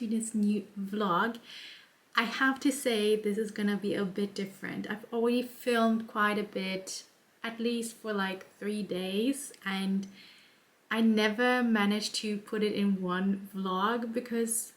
to this new vlog. I have to say this is gonna be a bit different. I've already filmed quite a bit, at least for like 3 days, and I never managed to put it in one vlog because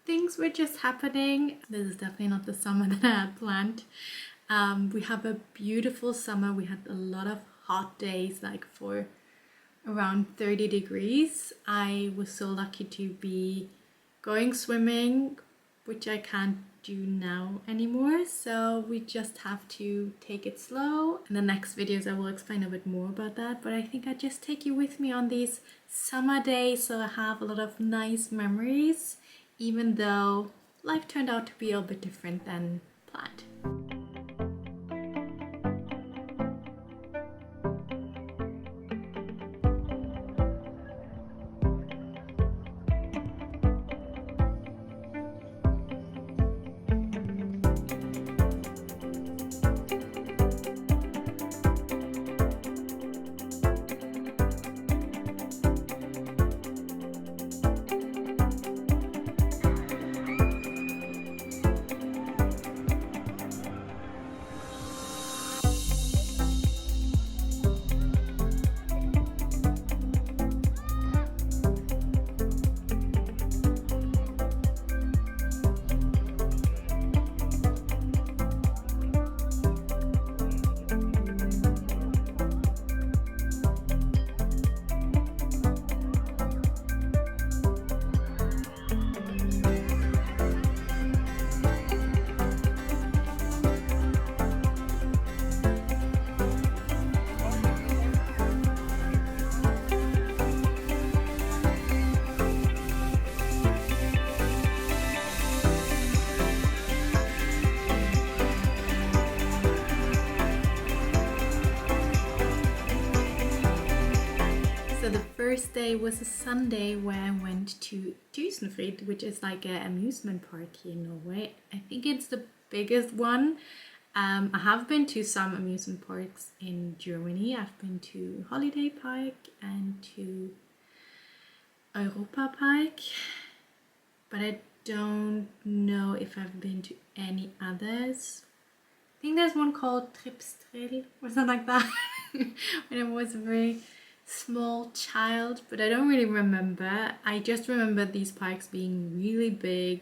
things were just happening. This is definitely not the summer that I had planned. We have a beautiful summer. We had a lot of hot days, like for around 30 degrees. I was so lucky to be going swimming, which I can't do now anymore, so we just have to take it slow. In the next videos I will explain a bit more about that, but I think I just take you with me on these summer days so I have a lot of nice memories, even though life turned out to be a bit different than planned. So the first day was a Sunday where I went to Tusenfryd, which is like an amusement park here in Norway. I think it's the biggest one. I have been to some amusement parks in Germany. I've been to Holiday Park and to Europa Park, but I don't know if I've been to any others. I think there's one called Tripstrill or something like that when I was a very small child, but I don't really remember. I just remember these parks being really big,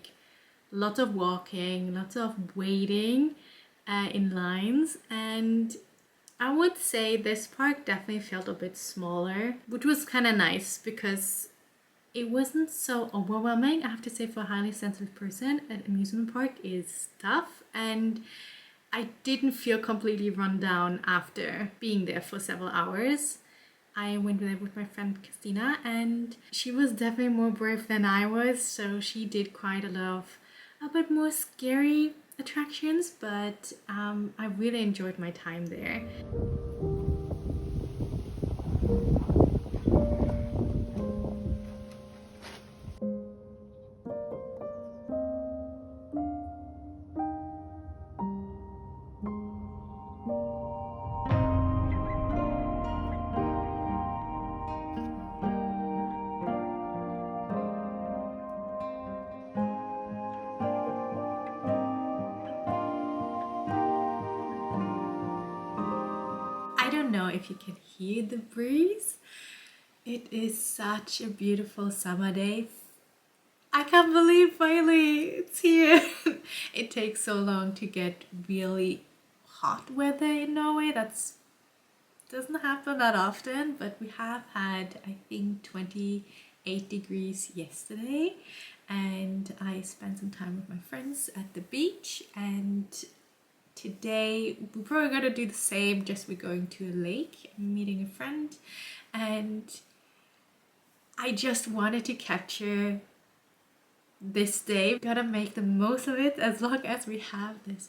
lots of walking, lots of waiting in lines, and I would say this park definitely felt a bit smaller, which was kind of nice because it wasn't so overwhelming. I have to say, for a highly sensitive person, an amusement park is tough, and I didn't feel completely run down after being there for several hours. I went there with my friend Christina, and she was definitely more brave than I was, so she did quite a lot of a bit more scary attractions, but I really enjoyed my time there. I don't know if you can hear the breeze. It is such a beautiful summer day. I can't believe finally it's here. It takes so long to get really hot weather in Norway. Doesn't happen that often, but we have had, I think, 28 degrees yesterday, and I spent some time with my friends at the beach, and today we're probably gonna do the same, just we're going to a lake. I'm meeting a friend, and I just wanted to capture this day. Gotta make the most of it as long as we have this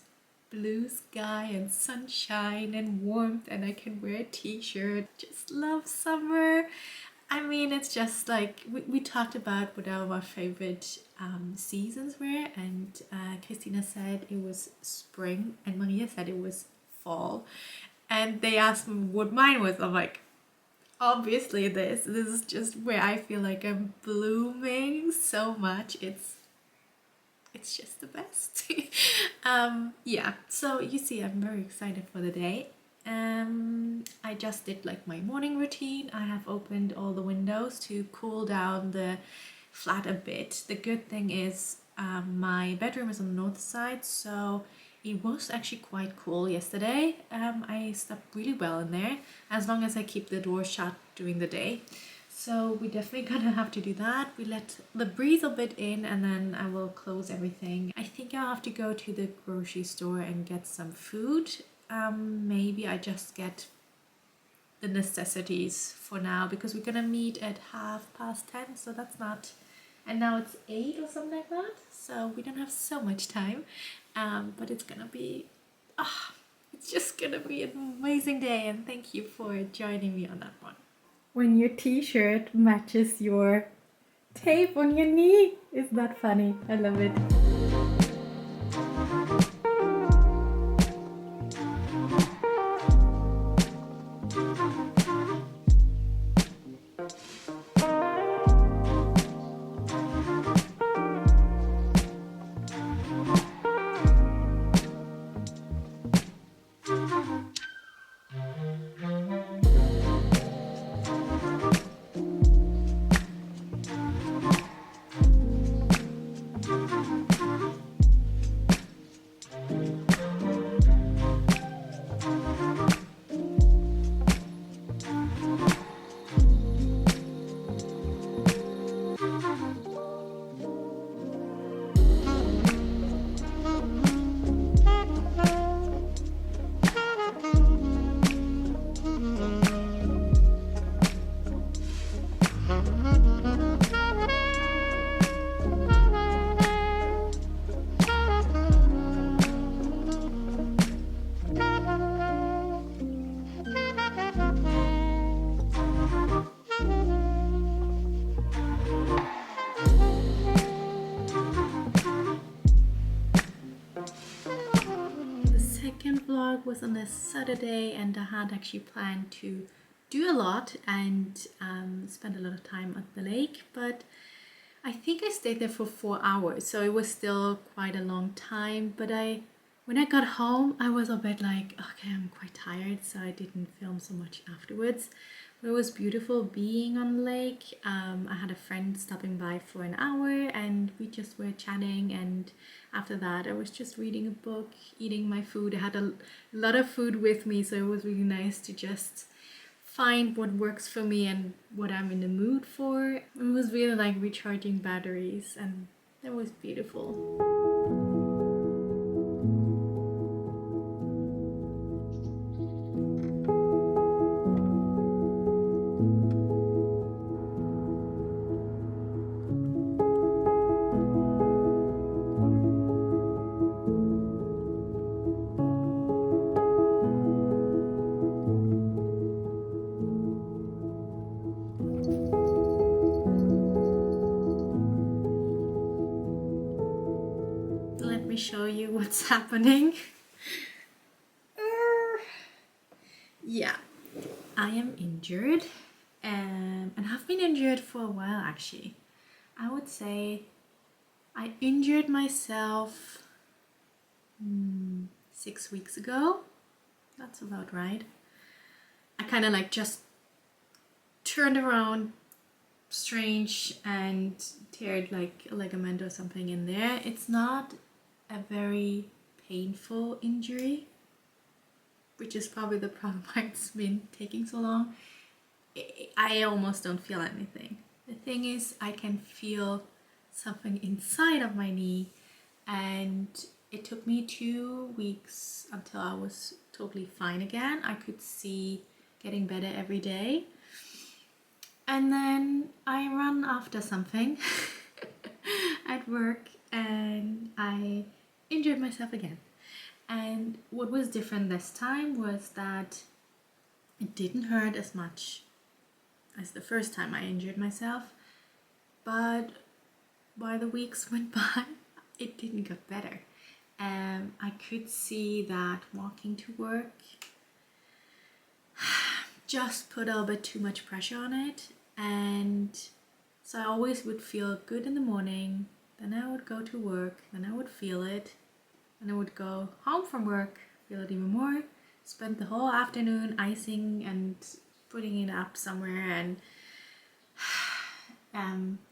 blue sky and sunshine and warmth, and I can wear a t-shirt. Just love summer. I mean, it's just like we talked about what our favorite seasons were, and Christina said it was spring and Maria said it was fall, and they asked me what mine was. I'm like, obviously this is just where I feel like I'm blooming so much. It's it's just the best. Yeah, so you see, I'm very excited for the day. I just did like my morning routine. I have opened all the windows to cool down the flat a bit. The good thing is my bedroom is on the north side, so it was actually quite cool yesterday. I slept really well in there, as long as I keep the door shut during the day. So we definitely gonna have to do that. We let the breeze a bit in and then I will close everything. I think I'll have to go to the grocery store and get some food. Maybe I just get the necessities for now because we're gonna meet at 10:30, so that's not, and now it's 8 or something like that, so we don't have so much time, but it's gonna be it's just gonna be an amazing day, and thank you for joining me on that one. When your t-shirt matches your tape on your knee, is that funny? I love it. Vlog was on a Saturday and I had actually planned to do a lot and spend a lot of time at the lake, but I think I stayed there for 4 hours, so it was still quite a long time. But when I got home, I was a bit like, okay, I'm quite tired, so I didn't film so much afterwards. But it was beautiful being on the lake. I had a friend stopping by for an hour and we just were chatting, and after that I was just reading a book, eating my food. I had a lot of food with me, so it was really nice to just find what works for me and what I'm in the mood for. It was really like recharging batteries, and that was beautiful. Show you what's happening. Yeah, I am injured and have been injured for a while actually. I would say I injured myself 6 weeks ago. That's about right. I kind of like just turned around strange and teared like a ligament or something in there. It's not a very painful injury, which is probably the problem why it's been taking so long. I almost don't feel anything. The thing is, I can feel something inside of my knee, and it took me 2 weeks until I was totally fine again. I could see getting better every day, and then I ran after something at work and I injured myself again. And what was different this time was that it didn't hurt as much as the first time I injured myself, but while the weeks went by, it didn't get better. I could see that walking to work just put a little bit too much pressure on it, and so I always would feel good in the morning, then I would go to work, then I would feel it, and I would go home from work, feel it even more, spend the whole afternoon icing and putting it up somewhere and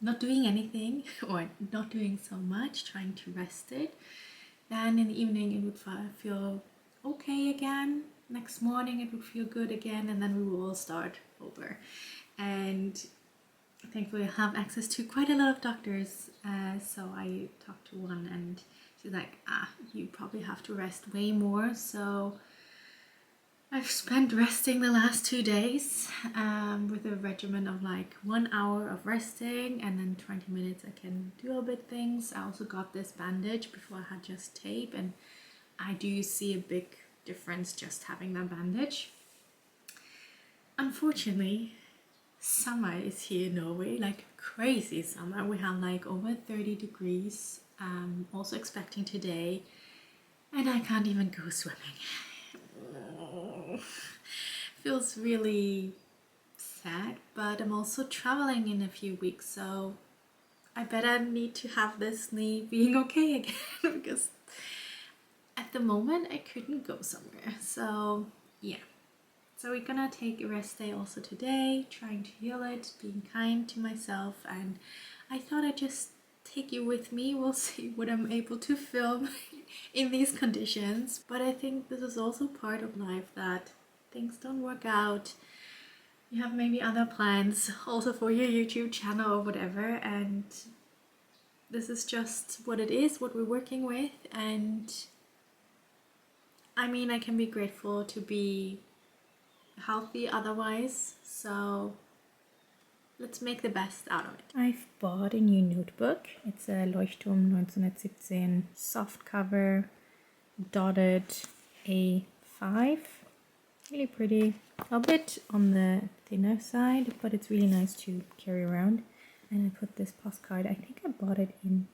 not doing anything or not doing so much, trying to rest it. Then in the evening it would feel okay again. Next morning it would feel good again, and then we will all start over. And thankfully I have access to quite a lot of doctors, so I talked to one and she's like, you probably have to rest way more. So I've spent resting the last 2 days with a regimen of like 1 hour of resting and then 20 minutes I can do a bit things. I also got this bandage. Before I had just tape, and I do see a big difference just having that bandage. Unfortunately, summer is here in Norway, like crazy summer. We have like over 30 degrees, also expecting today, and I can't even go swimming. Feels really sad, but I'm also traveling in a few weeks, so I bet I need to have this knee being okay again because at the moment I couldn't go somewhere. So yeah, so we're gonna take a rest day also today, trying to heal it, being kind to myself, and I thought I'd just take you with me. We'll see what I'm able to film in these conditions, but I think this is also part of life, that things don't work out. You have maybe other plans also for your YouTube channel or whatever, and this is just what it is, what we're working with. And I mean, I can be grateful to be healthy otherwise, so let's make the best out of it. I've bought a new notebook. It's a Leuchtturm 1917 soft cover, dotted A5. Really pretty. A bit on the thinner side, but it's really nice to carry around. And I put this postcard. I think I bought it in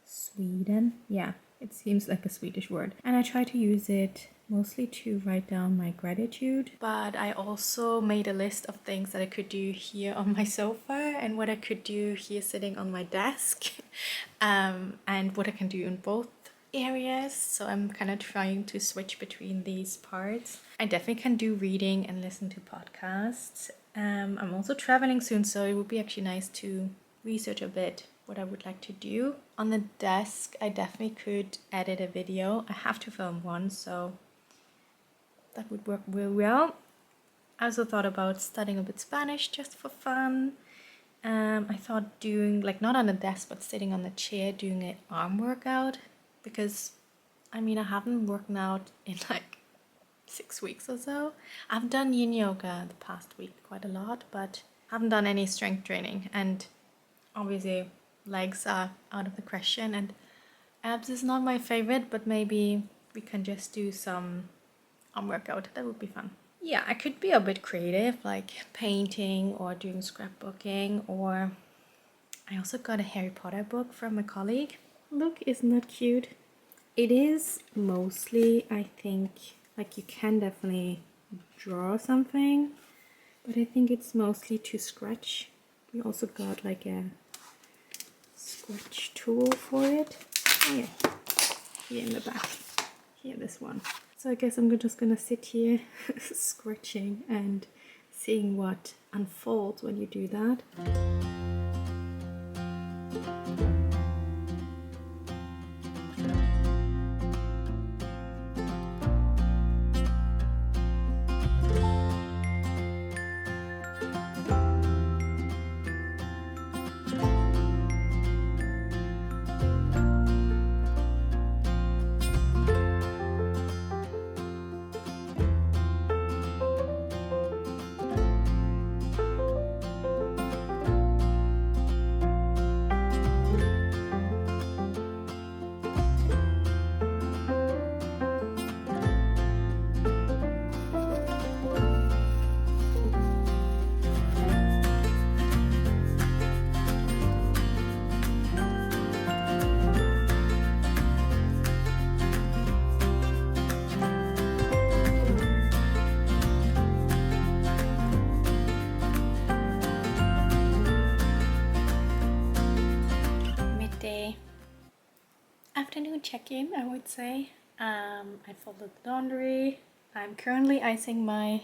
Sweden. Yeah, it seems like a Swedish word. And I try to use it mostly to write down my gratitude, but I also made a list of things that I could do here on my sofa and what I could do here sitting on my desk, and what I can do in both areas. So I'm kind of trying to switch between these parts. I definitely can do reading and listen to podcasts. I'm also traveling soon, so it would be actually nice to research a bit what I would like to do. On the desk I definitely could edit a video. I have to film one, so that would work really well. I also thought about studying a bit Spanish just for fun. I thought doing, like, not on a desk but sitting on a chair, doing an arm workout, because I mean I haven't worked out in like 6 weeks or so. I've done yin yoga the past week quite a lot, but haven't done any strength training, and obviously legs are out of the question, and abs is not my favorite, but maybe we can just do some arm workout. That would be fun. Yeah, I could be a bit creative, like painting or doing scrapbooking, or I also got a Harry Potter book from a colleague. Look, isn't that cute? It is mostly, I think, like you can definitely draw something, but I think it's mostly to scratch. We also got like a scratch tool for it. Oh yeah, here in the back. Here, this one. So I guess I'm just gonna sit here scratching and seeing what unfolds when you do that. check-in, I would say. I folded laundry. I'm currently icing my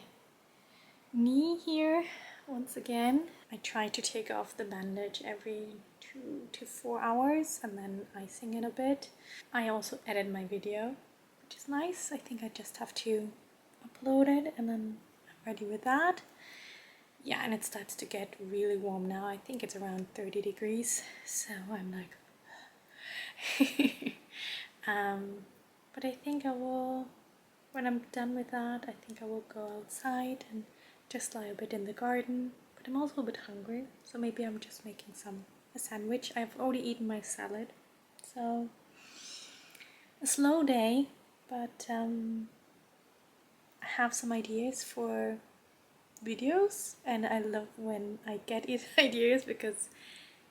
knee here once again. I try to take off the bandage every 2 to 4 hours and then icing it a bit. I also edit my video, which is nice. I think I just have to upload it and then I'm ready with that. Yeah, and it starts to get really warm now. I think it's around 30 degrees, so I'm like but I think I will, when I'm done with that, I think I will go outside and just lie a bit in the garden. But I'm also a bit hungry, so maybe I'm just making a sandwich. I've already eaten my salad, so a slow day, but I have some ideas for videos, and I love when I get ideas, because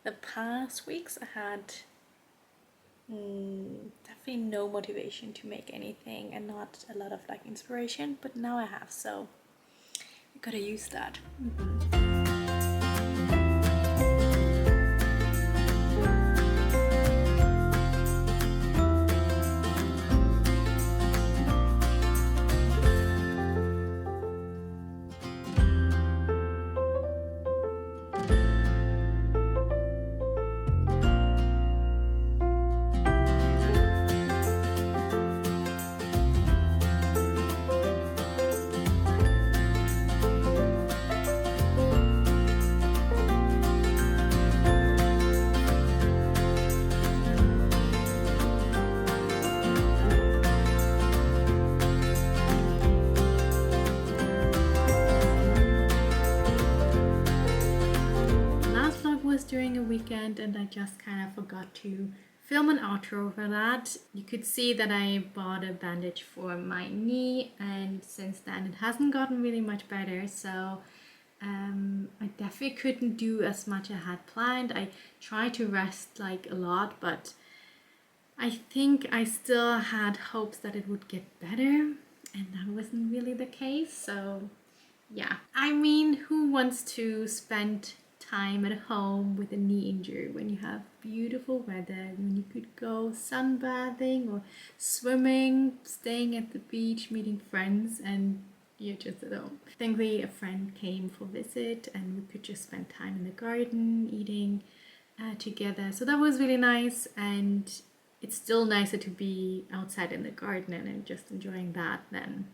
the past weeks I had definitely no motivation to make anything and not a lot of like inspiration, but now I have, so I gotta use that. During a weekend, and I just kind of forgot to film an outro for that. You could see that I bought a bandage for my knee, and since then it hasn't gotten really much better, so I definitely couldn't do as much as I had planned. I tried to rest like a lot, but I think I still had hopes that it would get better, and that wasn't really the case. So yeah, I mean, who wants to spend time at home with a knee injury when you have beautiful weather, when you could go sunbathing or swimming, staying at the beach, meeting friends, and you're just at home. Thankfully, a friend came for visit and we could just spend time in the garden eating together, so that was really nice. And it's still nicer to be outside in the garden and just enjoying that than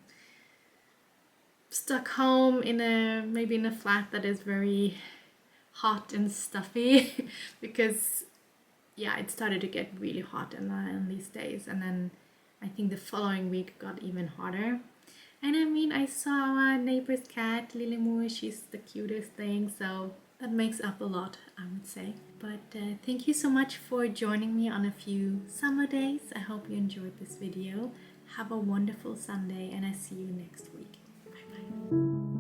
stuck home in maybe in a flat that is very hot and stuffy because yeah, it started to get really hot in these days, and then I think the following week got even hotter. And I mean, I saw our neighbor's cat Lillemor. She's the cutest thing, so that makes up a lot, I would say. But thank you so much for joining me on a few summer days. I hope you enjoyed this video. Have a wonderful Sunday, and I see you next week. Bye bye.